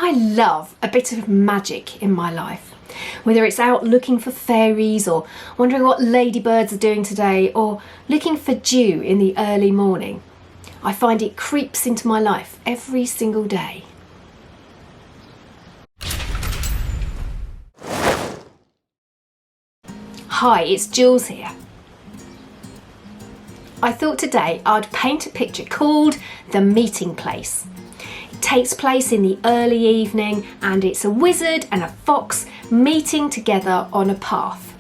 I love a bit of magic in my life. Whether it's out looking for fairies or wondering what ladybirds are doing today or looking for dew in the early morning, I find it creeps into my life every single day. Hi, it's Jules here. I thought today I'd paint a picture called The Meeting Place. It takes place in the early evening and it's a wizard and a fox meeting together on a path.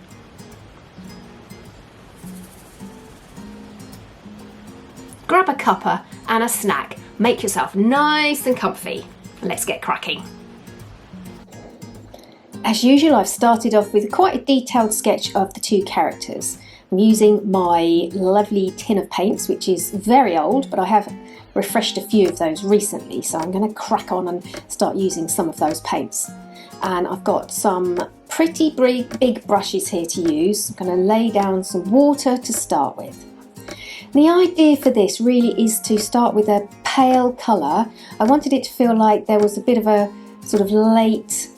Grab a cuppa and a snack. Make yourself nice and comfy. Let's get cracking. As usual, I've started off with quite a detailed sketch of the two characters. I'm using my lovely tin of paints, which is very old, but I have refreshed a few of those recently, so I'm going to crack on and start using some of those paints. And I've got some pretty big brushes here to use. I'm going to lay down some water to start with. The idea for this really is to start with a pale colour. I wanted it to feel like there was a bit of a sort of late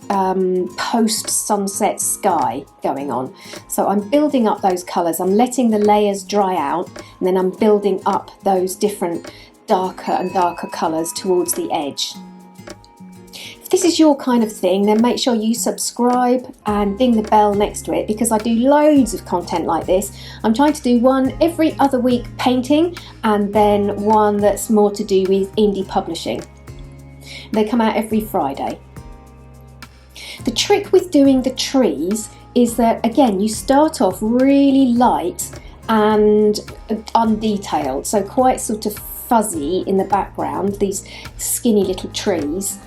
post-sunset sky going on. So I'm building up those colours, I'm letting the layers dry out, and then I'm building up those different darker and darker colours towards the edge. If this is your kind of thing, then make sure you subscribe and ding the bell next to it, because I do loads of content like this. I'm trying to do one every other week painting, and then one that's more to do with indie publishing. They come out every Friday. The trick with doing the trees is that, again, you start off really light and undetailed, so quite sort of fuzzy in the background, these skinny little trees.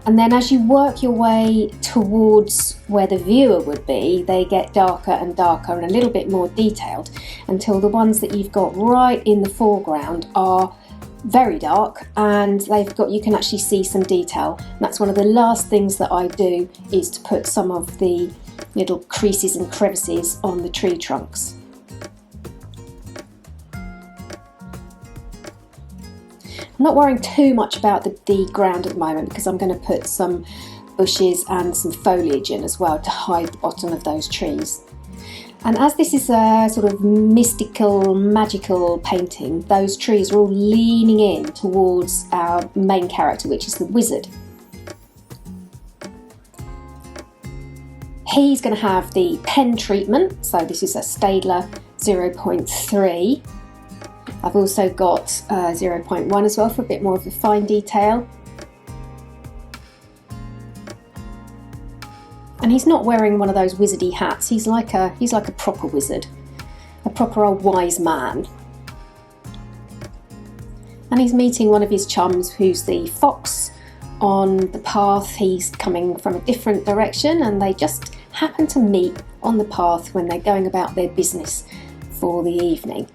And then as you work your way towards where the viewer would be, they get darker and darker and a little bit more detailed, until the ones that you've got right in the foreground are very dark and you can actually see some detail. And that's one of the last things that I do, is to put some of the little creases and crevices on the tree trunks. I'm not worrying too much about the ground at the moment, because I'm going to put some bushes and some foliage in as well to hide the bottom of those trees. And as this is a sort of mystical, magical painting, those trees are all leaning in towards our main character, which is the wizard. He's going to have the pen treatment, so this is a Staedtler 0.3. I've also got 0.1 as well for a bit more of the fine detail. And he's not wearing one of those wizardy hats. He's like a proper wizard, a proper old wise man. And he's meeting one of his chums, who's the fox, on the path. He's coming from a different direction, and they just happen to meet on the path when they're going about their business for the evening.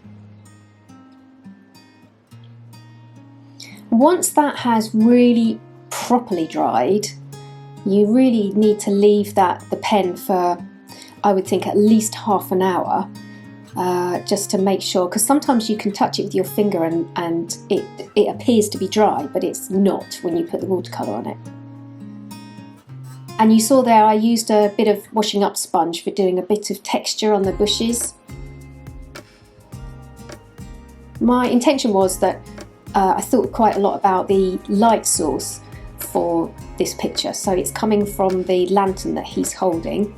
Once that has really properly dried, you really need to leave the pen for, I would think, at least half an hour, just to make sure, because sometimes you can touch it with your finger and it appears to be dry, but it's not when you put the watercolour on it. And you saw there I used a bit of washing up sponge for doing a bit of texture on the bushes. My intention was that I thought quite a lot about the light source for this picture, so it's coming from the lantern that he's holding.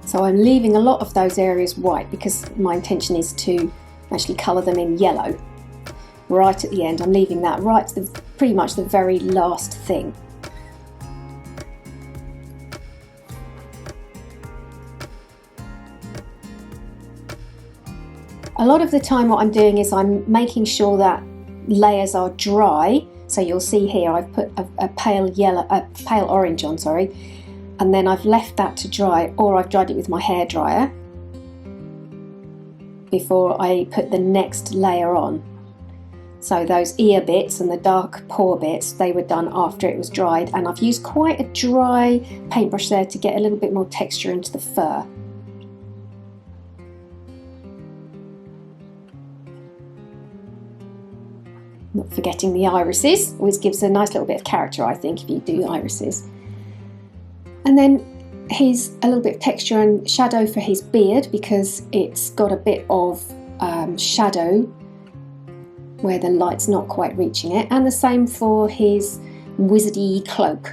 So I'm leaving a lot of those areas white, because my intention is to actually colour them in yellow right at the end. I'm leaving that right to pretty much the very last thing. A lot of the time what I'm doing is I'm making sure that layers are dry. So you'll see here I've put a pale orange on, and then I've left that to dry, or I've dried it with my hairdryer before I put the next layer on. So those ear bits and the dark paw bits, they were done after it was dried, and I've used quite a dry paintbrush there to get a little bit more texture into the fur. Not forgetting the irises, always gives a nice little bit of character, I think, if you do irises. And then here's a little bit of texture and shadow for his beard, because it's got a bit of shadow where the light's not quite reaching it, and the same for his wizardy cloak.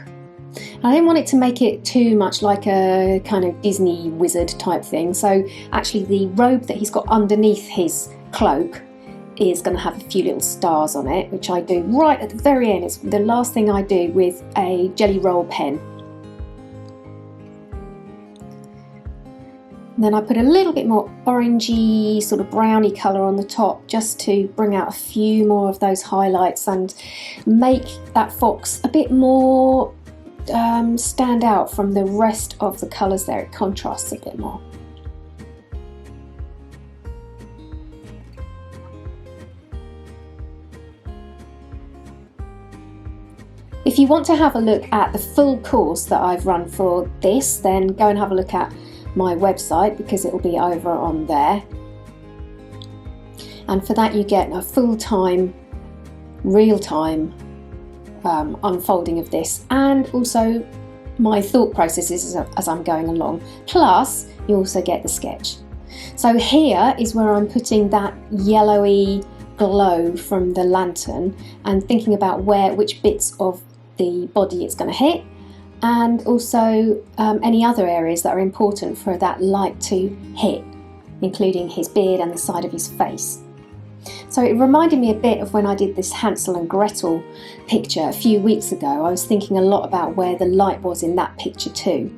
I didn't want it to make it too much like a kind of Disney wizard type thing, so actually the robe that he's got underneath his cloak is going to have a few little stars on it, which I do right at the very end. It's the last thing I do with a jelly roll pen. And then I put a little bit more orangey, sort of browny colour on the top, just to bring out a few more of those highlights and make that fox a bit more stand out from the rest of the colours there. It contrasts a bit more. If you want to have a look at the full course that I've run for this, then go and have a look at my website, because it will be over on there. And for that you get a full-time, real-time unfolding of this, and also my thought processes as I'm going along. Plus you also get the sketch. So here is where I'm putting that yellowy glow from the lantern and thinking about which bits of the body it's going to hit, and also any other areas that are important for that light to hit, including his beard and the side of his face. So it reminded me a bit of when I did this Hansel and Gretel picture a few weeks ago. I was thinking a lot about where the light was in that picture too.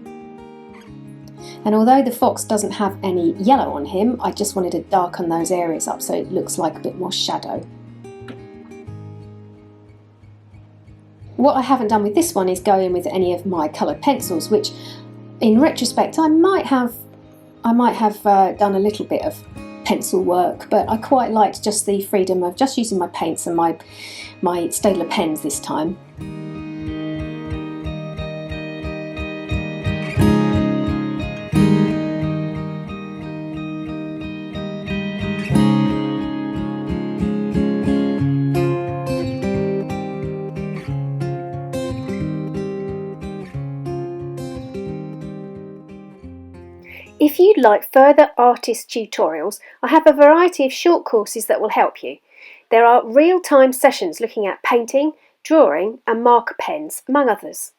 And although the fox doesn't have any yellow on him, I just wanted to darken those areas up so it looks like a bit more shadow. What I haven't done with this one is go in with any of my coloured pencils, which in retrospect I might have done a little bit of pencil work, but I quite liked just the freedom of just using my paints and my Staedtler pens this time. If you'd like further artist tutorials, I have a variety of short courses that will help you. There are real-time sessions looking at painting, drawing and marker pens, among others.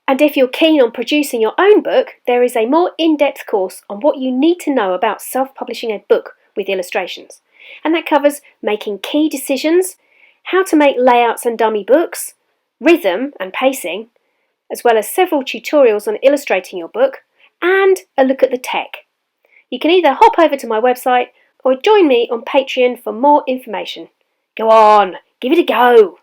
And if you're keen on producing your own book, there is a more in-depth course on what you need to know about self-publishing a book with illustrations. And that covers making key decisions, how to make layouts and dummy books, rhythm and pacing, as well as several tutorials on illustrating your book, and a look at the tech. You can either hop over to my website or join me on Patreon for more information. Go on, give it a go!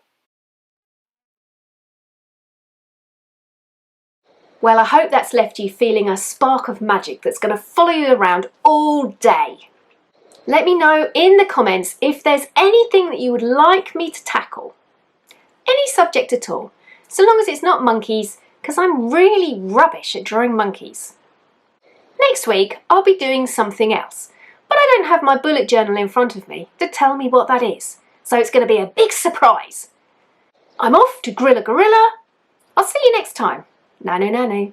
Well, I hope that's left you feeling a spark of magic that's going to follow you around all day. Let me know in the comments if there's anything that you would like me to tackle. Any subject at all, so long as it's not monkeys, because I'm really rubbish at drawing monkeys. Next week I'll be doing something else, but I don't have my bullet journal in front of me to tell me what that is, so it's going to be a big surprise. I'm off to grill a gorilla. I'll see you next time. Nanu nanu.